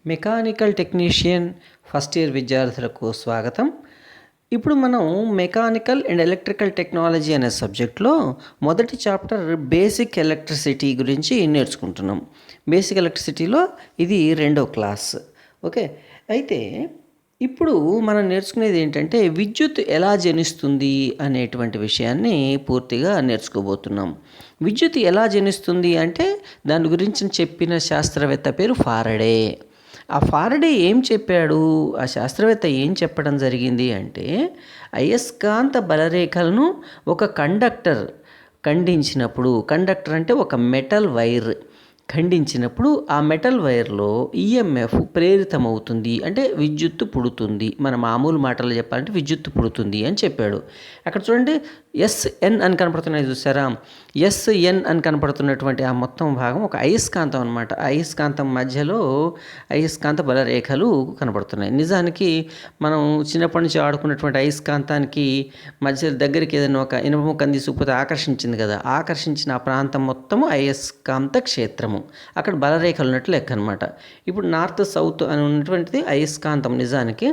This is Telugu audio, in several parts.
మెకానికల్ టెక్నీషియన్ ఫస్ట్ ఇయర్ విద్యార్థులకు స్వాగతం. ఇప్పుడు మనం మెకానికల్ అండ్ ఎలక్ట్రికల్ టెక్నాలజీ అనే సబ్జెక్ట్లో మొదటి చాప్టర్ బేసిక్ ఎలక్ట్రిసిటీ గురించి నేర్చుకుంటున్నాం. బేసిక్ ఎలక్ట్రిసిటీలో ఇది 2వ క్లాస్. ఓకే, అయితే ఇప్పుడు మనం నేర్చుకునేది ఏంటంటే విద్యుత్ ఎలా జనిస్తుంది అనేటువంటి విషయాన్ని పూర్తిగా నేర్చుకోబోతున్నాం. విద్యుత్ ఎలా జనిస్తుంది అంటే దాని గురించి చెప్పిన శాస్త్రవేత్త పేరు ఫారడే. ఆ ఫారడే ఏం చెప్పాడు, ఆ శాస్త్రవేత్త ఏం చెప్పడం జరిగింది అంటే అయస్కాంత బలరేఖలను ఒక ఖండించినప్పుడు, కండక్టర్ అంటే ఒక మెటల్ వైర్ ఖండించినప్పుడు ఆ మెటల్ వైర్లో ఈఎంఎఫ్ ప్రేరితమవుతుంది, అంటే విద్యుత్తు పుడుతుంది. మన మామూలు మాటలు చెప్పాలంటే విద్యుత్తు పుడుతుంది అని చెప్పాడు. అక్కడ చూడండి, ఎస్ఎన్ అని కనపడుతున్నాయి చూసారా? ఎస్ఎన్ అని కనపడుతున్నటువంటి ఆ మొత్తం భాగం ఒక అయస్కాంతం అనమాట. అయస్కాంతం మధ్యలో అయస్కాంత బలరేఖలు కనపడుతున్నాయి. నిజానికి మనం చిన్నప్పటి నుంచి ఆడుకున్నటువంటి అయస్కాంతానికి మధ్య దగ్గరికి ఏదైనా ఒక ఇనుప ముక్కను తీసుకుపోతే ఆకర్షించింది కదా, ఆకర్షించిన ఆ ప్రాంతం మొత్తము అయస్కాంత క్షేత్రము. అక్కడ బలరేఖలు ఉన్నట్లు లెక్క అనమాట. ఇప్పుడు నార్త్ సౌత్ అని ఉన్నటువంటిది అయస్కాంతం. నిజానికి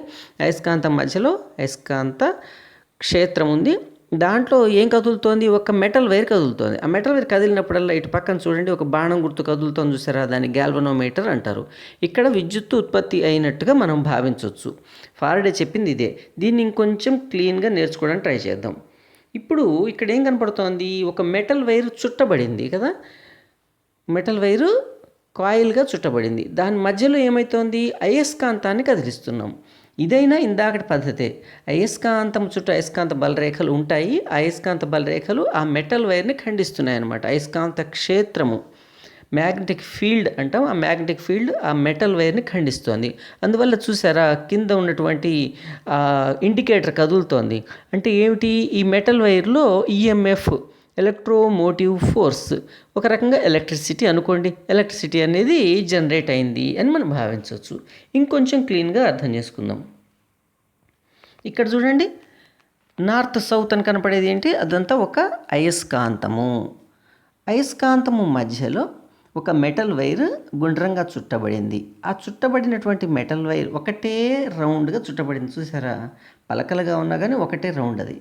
అయస్కాంతం మధ్యలో అయస్కాంత క్షేత్రం ఉంది. దాంట్లో ఏం కదులుతోంది? ఒక మెటల్ వైర్ కదులుతోంది. ఆ మెటల్ వైర్ కదిలినప్పుడల్లా ఇటు పక్కన చూడండి, ఒక బాణం గుర్తు కదులుతోంది చూసారా? దాన్ని గ్యాల్వనోమీటర్ అంటారు. ఇక్కడ విద్యుత్తు ఉత్పత్తి అయినట్టుగా మనం భావించవచ్చు. ఫారడే చెప్పింది ఇదే. దీన్ని ఇంకొంచెం క్లీన్గా నేర్చుకోవడానికి ట్రై చేద్దాం. ఇప్పుడు ఇక్కడ ఏం కనపడుతోంది? ఒక మెటల్ వైర్ చుట్టబడింది కదా, మెటల్ వైరు కాయిల్గా చుట్టబడింది. దాని మధ్యలో ఏమవుతోంది? అయస్కాంతాన్ని కదిలిస్తున్నాం. ఇదైనా ఇందాకటి పద్ధతే. అయస్కాంతం చుట్టూ అయస్కాంత బలరేఖలు ఉంటాయి. ఆ అయస్కాంత బలరేఖలు ఆ మెటల్ వైర్ని ఖండిస్తున్నాయి అన్నమాట. అయస్కాంత క్షేత్రము, మ్యాగ్నెటిక్ ఫీల్డ్ అంటాం, ఆ మ్యాగ్నెటిక్ ఫీల్డ్ ఆ మెటల్ వైర్ని ఖండిస్తోంది. అందువల్ల చూసారా, కింద ఉన్నటువంటి ఇండికేటర్ కదులుతోంది. అంటే ఏమిటి? ఈ మెటల్ వైర్లో ఈఎంఎఫ్, ఎలక్ట్రోమోటివ్ ఫోర్స్, ఒక రకంగా ఎలక్ట్రిసిటీ అనుకోండి. ఎలక్ట్రిసిటీ అనేది జనరేట్ అయింది అని మనం భావించవచ్చు. ఇంకొంచెం క్లీన్గా అర్థం చేసుకుందాం. ఇక్కడ చూడండి, నార్త్ సౌత్ అని కనపడేది ఏంటి? అదంతా ఒక అయస్కాంతము. అయస్కాంతము మధ్యలో ఒక మెటల్ వైర్ గుండ్రంగా చుట్టబడింది. ఆ చుట్టబడినటువంటి మెటల్ వైర్ ఒకటే రౌండ్గా చుట్టబడింది. చూసారా? పలకలుగా ఉన్నా కానీ ఒకటే రౌండ్ అది.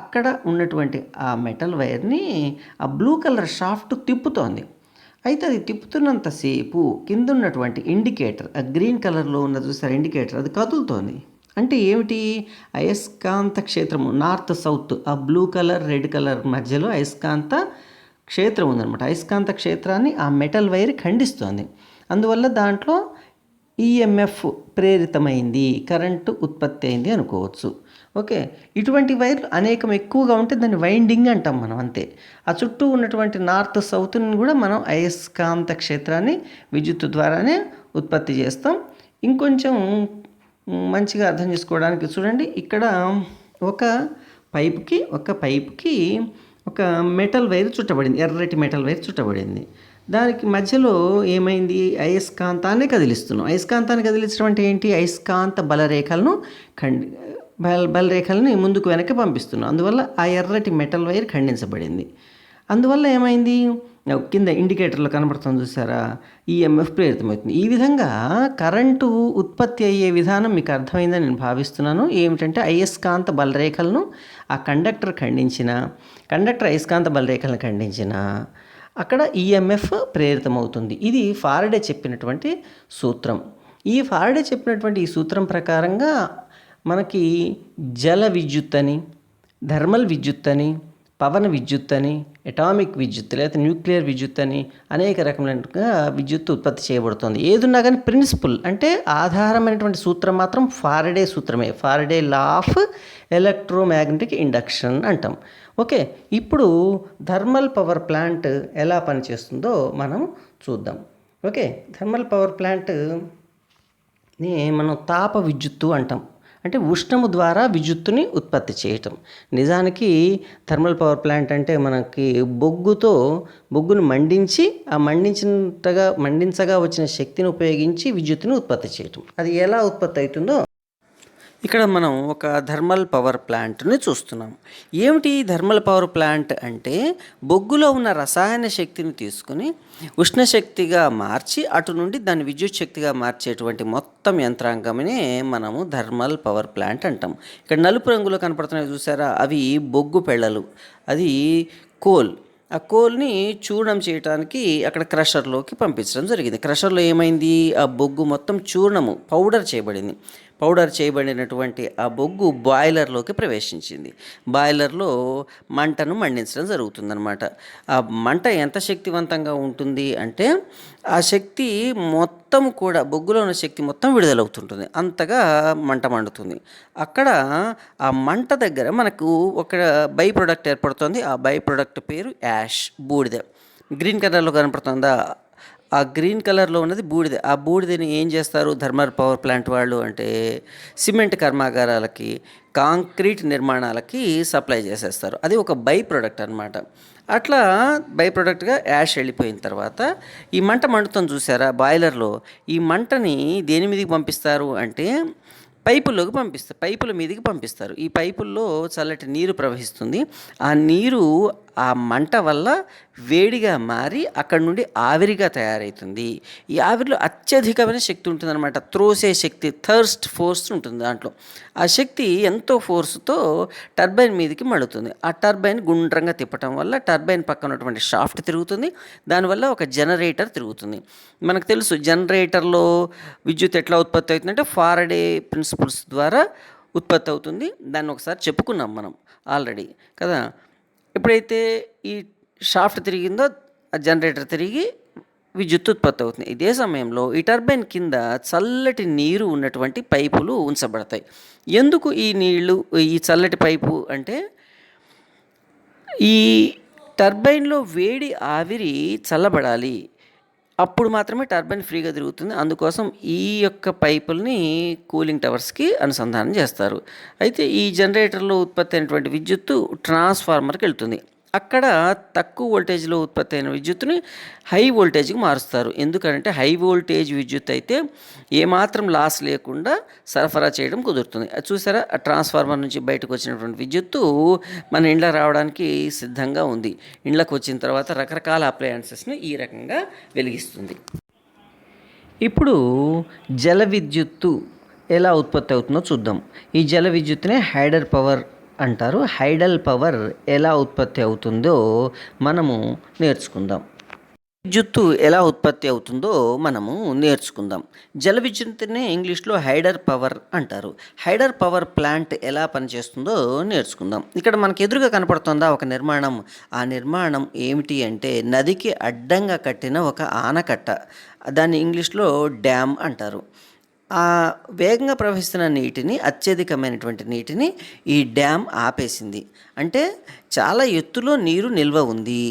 అక్కడ ఉన్నటువంటి ఆ మెటల్ వైర్ని ఆ బ్లూ కలర్ షాఫ్ట్ తిప్పుతోంది. అయితే అది తిప్పుతున్నంతసేపు కింద ఉన్నటువంటి ఇండికేటర్, ఆ గ్రీన్ కలర్లో ఉన్న చూసారా ఇండికేటర్, అది కదులుతోంది. అంటే ఏమిటి? అయస్కాంత క్షేత్రము నార్త్ సౌత్, ఆ బ్లూ కలర్ రెడ్ కలర్ మధ్యలో అయస్కాంత క్షేత్రం ఉందన్నమాట. అయస్కాంత క్షేత్రాన్ని ఆ మెటల్ వైర్ ఖండిస్తోంది. అందువల్ల దాంట్లో ఈఎంఎఫ్ ప్రేరితమైంది, కరెంటు ఉత్పత్తి అయింది అనుకోవచ్చు. ఓకే, ఇటువంటి వైర్లు అనేకం ఎక్కువగా ఉంటే దాన్ని వైండింగ్ అంటాం మనం, అంతే. ఆ చుట్టూ ఉన్నటువంటి నార్త్ సౌత్ని కూడా మనం అయస్కాంత క్షేత్రాన్ని విద్యుత్తు ద్వారానే ఉత్పత్తి చేస్తాం. ఇంకొంచెం మంచిగా అర్థం చేసుకోవడానికి చూడండి, ఇక్కడ ఒక పైపుకి ఒక మెటల్ వైర్ చుట్టబడింది, ఎర్రటి మెటల్ వైర్ చుట్టబడింది. దానికి మధ్యలో ఏమైంది? అయస్కాంతాన్ని కదిలిస్తున్నాం. అయస్కాంతాన్ని కదిలించడం అంటే ఏంటి? అయస్కాంత బలరేఖల్ని ముందుకు వెనక్కి పంపిస్తున్నాం. అందువల్ల ఆ ఎర్రటి మెటల్ వైర్ ఖండించబడింది. అందువల్ల ఏమైంది? కింద ఇండికేటర్లో కనబడుతుంది చూసారా, ఈఎంఎఫ్ ప్రేరితమవుతుంది. ఈ విధంగా కరెంటు ఉత్పత్తి అయ్యే విధానం మీకు అర్థమైందని నేను భావిస్తున్నాను. ఏమిటంటే అయస్కాంత బలరేఖలను ఆ కండక్టర్ అయస్కాంత బలరేఖలను ఖండించిన అక్కడ ఈఎంఎఫ్ ప్రేరితమవుతుంది. ఇది ఫారడే చెప్పినటువంటి సూత్రం. ఈ ఫారడే చెప్పినటువంటి ఈ సూత్రం ప్రకారంగా మనకి జల విద్యుత్ అని, థర్మల్ విద్యుత్ అని, పవన విద్యుత్ అని, అటామిక్ విద్యుత్ లేదా న్యూక్లియర్ విద్యుత్ అని అనేక రకమైనట్టుగా విద్యుత్ ఉత్పత్తి చేయబడుతుంది. ఏదున్నా కానీ ప్రిన్సిపల్ అంటే ఆధారమైనటువంటి సూత్రం మాత్రం ఫారడే సూత్రమే. Faraday law of electromagnetic induction అంటాం. ఓకే, ఇప్పుడు థర్మల్ పవర్ ప్లాంట్ ఎలా పనిచేస్తుందో మనం చూద్దాం. ఓకే, థర్మల్ పవర్ ప్లాంట్ని మనం తాప విద్యుత్తు అంటాం. అంటే ఉష్ణము ద్వారా విద్యుత్తుని ఉత్పత్తి చేయటం. నిజానికి థర్మల్ పవర్ ప్లాంట్ అంటే మనకి బొగ్గును మండించి ఆ మండించగా వచ్చిన శక్తిని ఉపయోగించి విద్యుత్తుని ఉత్పత్తి చేయటం. అది ఎలా ఉత్పత్తి అవుతుందో ఇక్కడ మనం ఒక థర్మల్ పవర్ ప్లాంట్ని చూస్తున్నాం. ఏమిటి థర్మల్ పవర్ ప్లాంట్ అంటే బొగ్గులో ఉన్న రసాయన శక్తిని తీసుకుని ఉష్ణశక్తిగా మార్చి అటు నుండి దాన్ని విద్యుత్ శక్తిగా మార్చేటువంటి మొత్తం యంత్రాంగమనే మనము థర్మల్ పవర్ ప్లాంట్ అంటాం. ఇక్కడ నలుపు రంగులో కనపడుతున్నాయి చూసారా, అవి బొగ్గు పెళ్ళలు, అది కోల్. ఆ కోల్ని చూర్ణం చేయడానికి అక్కడ క్రషర్లోకి పంపించడం జరిగింది. క్రషర్లో ఏమైంది, ఆ బొగ్గు మొత్తం చూర్ణము పౌడర్ చేయబడింది. పౌడర్ చేయబడినటువంటి ఆ బొగ్గు బాయిలర్లోకి ప్రవేశించింది. బాయిలర్లో మంటను మండించడం జరుగుతుందన్నమాట. ఆ మంట ఎంత శక్తివంతంగా ఉంటుంది అంటే ఆ శక్తి మొత్తం కూడా బొగ్గులో ఉన్న శక్తి మొత్తం విడుదలవుతుంటుంది, అంతగా మంట మండుతుంది. అక్కడ ఆ మంట దగ్గర మనకు ఒక బై ప్రొడక్ట్ ఏర్పడుతుంది. ఆ బై ప్రొడక్ట్ పేరు యాష్, బూడిద. గ్రీన్ కలర్లో కనపడుతుందా, ఆ గ్రీన్ కలర్లో ఉన్నది బూడిద. ఆ బూడిదని ఏం చేస్తారు థర్మల్ పవర్ ప్లాంట్ వాళ్ళు అంటే సిమెంట్ కర్మాగారాలకి, కాంక్రీట్ నిర్మాణాలకి సప్లై చేసేస్తారు. అది ఒక బై ప్రొడక్ట్ అనమాట. అట్లా బై ప్రొడక్ట్గా యాష్ వెళ్ళిపోయిన తర్వాత ఈ మంట మండుతుంది చూసారా బాయిలర్లో, ఈ మంటని దేని మీదకి పంపిస్తారు అంటే పైపుల్లోకి పంపిస్తారు, పైపుల మీదకి పంపిస్తారు. ఈ పైపుల్లో చల్లటి నీరు ప్రవహిస్తుంది. ఆ నీరు ఆ మంట వల్ల వేడిగా మారి అక్కడి నుండి ఆవిరిగా తయారవుతుంది. ఈ ఆవిరిలో అత్యధికమైన శక్తి ఉంటుందన్నమాట, త్రోసే శక్తి, థర్స్ట్ ఫోర్స్ ఉంటుంది దాంట్లో. ఆ శక్తి ఎంతో ఫోర్స్తో టర్బైన్ మీదకి మడుతుంది. ఆ టర్బైన్ గుండ్రంగా తిప్పటం వల్ల టర్బైన్ పక్కన ఉన్నటువంటి షాఫ్ట్ తిరుగుతుంది. దానివల్ల ఒక జనరేటర్ తిరుగుతుంది. మనకు తెలుసు జనరేటర్లో విద్యుత్ ఎట్లా ఉత్పత్తి అవుతుందంటే ఫారడే ప్రిన్సిపల్స్ ద్వారా ఉత్పత్తి అవుతుంది. దాన్ని ఒకసారి చెప్పుకున్నాం మనం ఆల్రెడీ కదా. ఎప్పుడైతే ఈ షాఫ్ట్ తిరిగిందో ఆ జనరేటర్ తిరిగి విద్యుత్ ఉత్పత్తి అవుతుంది. ఇదే సమయంలో ఈ టర్బైన్ కింద చల్లటి నీరు ఉన్నటువంటి పైపులు ఉంచబడతాయి. ఎందుకు ఈ నీళ్లు, ఈ చల్లటి పైపు అంటే ఈ టర్బైన్లో వేడి ఆవిరి చల్లబడాలి, అప్పుడు మాత్రమే టర్బైన్ ఫ్రీగా తిరుగుతుంది. అందుకోసం ఈ యొక్క పైపుల్ని కూలింగ్ టవర్స్కి అనుసంధానం చేస్తారు. అయితే ఈ జనరేటర్లో ఉత్పత్తి అయినటువంటి విద్యుత్తు ట్రాన్స్ఫార్మర్కి వెళ్తుంది. అక్కడ తక్కువ వోల్టేజ్లో ఉత్పత్తి అయిన విద్యుత్తుని హై వోల్టేజ్కి మారుస్తారు. ఎందుకంటే హై వోల్టేజ్ విద్యుత్ అయితే ఏమాత్రం లాస్ లేకుండా సరఫరా చేయడం కుదురుతుంది. అది చూసారా, ఆ ట్రాన్స్ఫార్మర్ నుంచి బయటకు వచ్చినటువంటి విద్యుత్తు మన ఇండ్లకు రావడానికి సిద్ధంగా ఉంది. ఇండ్లకు వచ్చిన తర్వాత రకరకాల అప్లయన్సెస్ను ఈ రకంగా వెలిగిస్తుంది. ఇప్పుడు జల విద్యుత్తు ఎలా ఉత్పత్తి అవుతుందో చూద్దాం. ఈ జల విద్యుత్తునే హైడల్ పవర్ అంటారు. హైడల్ పవర్ ఎలా ఉత్పత్తి అవుతుందో మనము నేర్చుకుందాం. విద్యుత్తు ఎలా ఉత్పత్తి అవుతుందో మనము నేర్చుకుందాం. జల విద్యుత్తునే ఇంగ్లీష్లో హైడల్ పవర్ అంటారు. హైడల్ పవర్ ప్లాంట్ ఎలా పనిచేస్తుందో నేర్చుకుందాం. ఇక్కడ మనకు ఎదురుగా కనపడుతుందా ఒక నిర్మాణం. ఆ నిర్మాణం ఏమిటి అంటే నదికి అడ్డంగా కట్టిన ఒక ఆనకట్ట. దాన్ని ఇంగ్లీష్లో డ్యామ్ అంటారు. ఆ వేగంగా ప్రవహిస్తున్న నీటిని, అత్యధికమైనటువంటి నీటిని ఈ డ్యామ్ ఆపేసింది. అంటే చాలా ఎత్తులో నీరు నిల్వ ఉంది.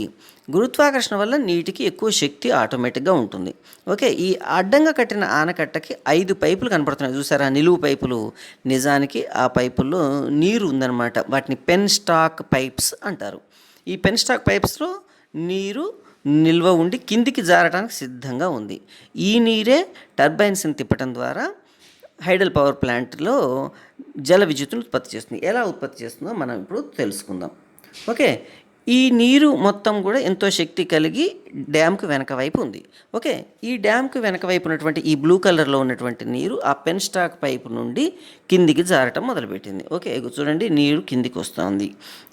గురుత్వాకర్షణ వల్ల నీటికి ఎక్కువ శక్తి ఆటోమేటిక్గా ఉంటుంది. ఓకే, ఈ అడ్డంగా కట్టిన ఆనకట్టకి 5 పైపులు కనపడుతున్నాయి చూసారా, నిలువు పైపులు. నిజానికి ఆ పైపుల్లో నీరు ఉందన్నమాట. వాటిని పెన్ స్టాక్ పైప్స్ అంటారు. ఈ పెన్ స్టాక్ పైప్స్లో నీరు నిల్వ ఉండి కిందికి జారడానికి సిద్ధంగా ఉంది. ఈ నీరే టర్బైన్స్ని తిప్పడం ద్వారా హైడల్ పవర్ ప్లాంట్లో జల విద్యుత్తును ఉత్పత్తి చేస్తుంది. ఎలా ఉత్పత్తి చేస్తుందో మనం ఇప్పుడు తెలుసుకుందాం. ఓకే, ఈ నీరు మొత్తం కూడా ఎంతో శక్తి కలిగి డ్యామ్కి వెనక వైపు ఉంది. ఓకే, ఈ డ్యామ్కి వెనక వైపు ఉన్నటువంటి ఈ బ్లూ కలర్లో ఉన్నటువంటి నీరు ఆ పెన్ స్టాక్ పైపు నుండి కిందికి జారటం మొదలుపెట్టింది. ఓకే, చూడండి నీరు కిందికి వస్తుంది.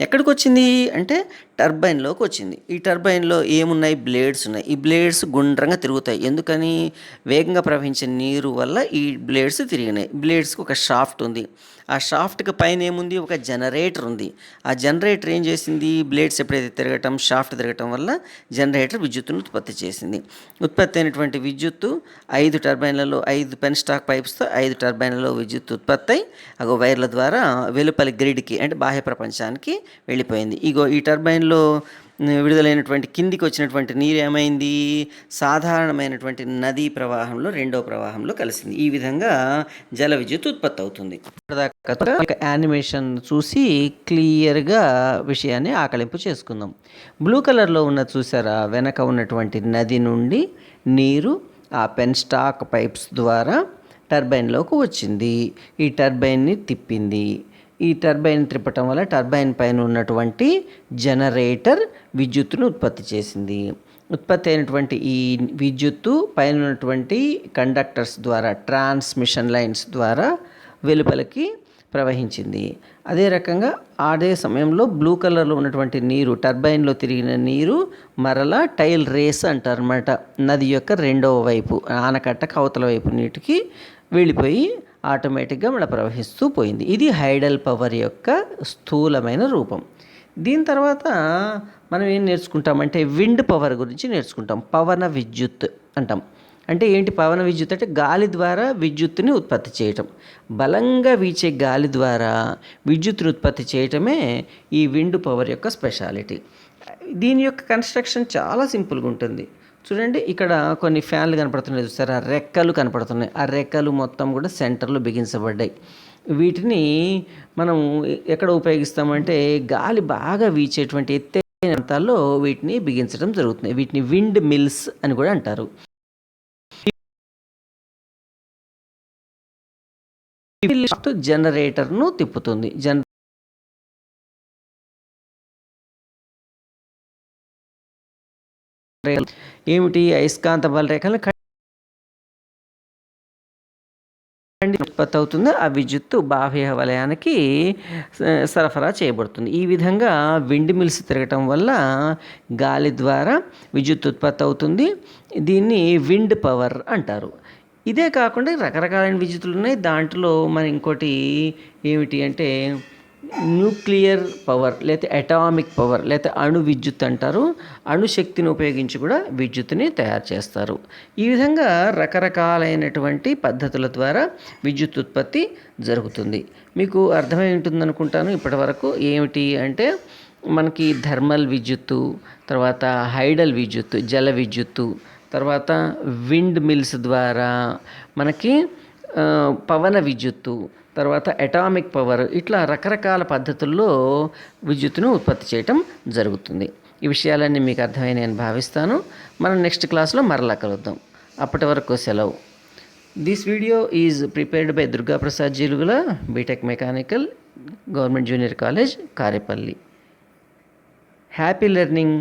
ఎక్కడికి వచ్చింది అంటే టర్బైన్లోకి వచ్చింది. ఈ టర్బైన్లో ఏమున్నాయి, బ్లేడ్స్ ఉన్నాయి. ఈ బ్లేడ్స్ గుండ్రంగా తిరుగుతాయి. ఎందుకని, వేగంగా ప్రవహించే నీరు వల్ల ఈ బ్లేడ్స్ తిరిగినాయి. బ్లేడ్స్కి ఒక షాఫ్ట్ ఉంది. ఆ షాఫ్ట్కి పైన ఏముంది, ఒక జనరేటర్ ఉంది. ఆ జనరేటర్ ఏం చేసింది, బ్లేడ్స్ ఎప్పుడైతే తిరగటం, షాఫ్ట్ తిరగటం వల్ల జనరేటర్ విద్యుత్తును ఉత్పత్తి చేసింది. ఉత్పత్తి అయినటువంటి విద్యుత్తు 5 టర్బైన్లలో, 5 పెన్ స్టాక్ పైప్స్తో 5 టర్బైన్లలో విద్యుత్ ఉత్పత్తి అయి అగో వైర్ల ద్వారా వెలుపలి గ్రిడ్కి అంటే బాహ్య ప్రపంచానికి వెళ్ళిపోయింది. ఇగో ఈ టర్బైన్లో విడుదలైనటువంటి కిందికి వచ్చినటువంటి నీరు ఏమైంది, సాధారణమైనటువంటి నదీ ప్రవాహంలో రెండో ప్రవాహంలో కలిసింది. ఈ విధంగా జల విద్యుత్ ఉత్పత్తి అవుతుంది. యానిమేషన్ చూసి క్లియర్గా విషయాన్ని ఆకలింపు చేసుకుందాం. బ్లూ కలర్లో ఉన్న చూసారా, వెనక ఉన్నటువంటి నది నుండి నీరు ఆ పెన్ స్టాక్ పైప్స్ ద్వారా టర్బైన్లోకి వచ్చింది. ఈ టర్బైన్ని తిప్పింది. ఈ టర్బైన్ తిప్పటం వల్ల టర్బైన్ పైన ఉన్నటువంటి జనరేటర్ విద్యుత్తును ఉత్పత్తి చేసింది. ఉత్పత్తి అయినటువంటి ఈ విద్యుత్తు పైన ఉన్నటువంటి కండక్టర్స్ ద్వారా, ట్రాన్స్మిషన్ లైన్స్ ద్వారా వెలుపలికి ప్రవహించింది. అదే రకంగా అదే సమయంలో బ్లూ కలర్లో ఉన్నటువంటి నీరు, టర్బైన్లో తిరిగిన నీరు మరలా టైల్ రేస్ అంటారు అన్నమాట. నది యొక్క రెండవ వైపు, ఆనకట్టకు అవతల వైపు నీటికి వెళ్ళిపోయి ఆటోమేటిక్గా మళ్ళీ ప్రవహిస్తూ పోయింది. ఇది హైడల్ పవర్ యొక్క స్థూలమైన రూపం. దీని తర్వాత మనం ఏం నేర్చుకుంటామంటే విండ్ పవర్ గురించి నేర్చుకుంటాం. పవన విద్యుత్ అంటాం. అంటే ఏంటి పవన విద్యుత్ అంటే గాలి ద్వారా విద్యుత్తుని ఉత్పత్తి చేయటం. బలంగా వీచే గాలి ద్వారా విద్యుత్తుని ఉత్పత్తి చేయటమే ఈ విండ్ పవర్ యొక్క స్పెషాలిటీ. దీని యొక్క కన్స్ట్రక్షన్ చాలా సింపుల్గా ఉంటుంది. చూడండి, ఇక్కడ కొన్ని ఫ్యాన్లు కనపడుతున్నాయి చూసారా, రెక్కలు కనపడుతున్నాయి. ఆ రెక్కలు మొత్తం కూడా సెంటర్లో బిగించబడ్డాయి. వీటిని మనం ఎక్కడ ఉపయోగిస్తామంటే గాలి బాగా వీచేటువంటి ఎత్తైన ప్రాంతాల్లో వీటిని బిగించడం జరుగుతుంది. వీటిని విండ్ మిల్స్ అని కూడా అంటారు. జనరేటర్ను తిప్పుతుంది. ఏమిటి? అయస్కాంత బలరేఖలు ఉత్పత్తి అవుతుంది. ఆ విద్యుత్తు బాహ్య వలయానికి సరఫరా చేయబడుతుంది. ఈ విధంగా విండ్ మిల్స్ తిరగటం వల్ల గాలి ద్వారా విద్యుత్ ఉత్పత్తి అవుతుంది. దీన్ని విండ్ పవర్ అంటారు. ఇదే కాకుండా రకరకాలైన విద్యుత్తులు ఉన్నాయి. దాంట్లో మన ఇంకోటి ఏమిటి అంటే న్యూక్లియర్ పవర్, లేకపోతే అటామిక్ పవర్, లేకపోతే అణు విద్యుత్ అంటారు. అణుశక్తిని ఉపయోగించి కూడా విద్యుత్తుని తయారు చేస్తారు. ఈ విధంగా రకరకాలైనటువంటి పద్ధతుల ద్వారా విద్యుత్ ఉత్పత్తి జరుగుతుంది. మీకు అర్థమై ఉంటుంది అనుకుంటాను ఇప్పటి వరకు. ఏమిటి అంటే మనకి థర్మల్ విద్యుత్తు, తర్వాత హైడల్ విద్యుత్తు, జల విద్యుత్తు, తర్వాత విండ్ మిల్స్ ద్వారా మనకి పవన విద్యుత్తు, తర్వాత అటామిక్ పవర్, ఇట్లా రకరకాల పద్ధతుల్లో విద్యుత్తును ఉత్పత్తి చేయటం జరుగుతుంది. ఈ విషయాలన్నీ మీకు అర్థమై నేను భావిస్తాను. మనం నెక్స్ట్ క్లాస్లో మరలా కలుద్దాం. అప్పటి వరకు సెలవు. This video is prepared by Durga Prasad Jilugula, BTech mechanical, government junior college, Karepalli. Happy learning.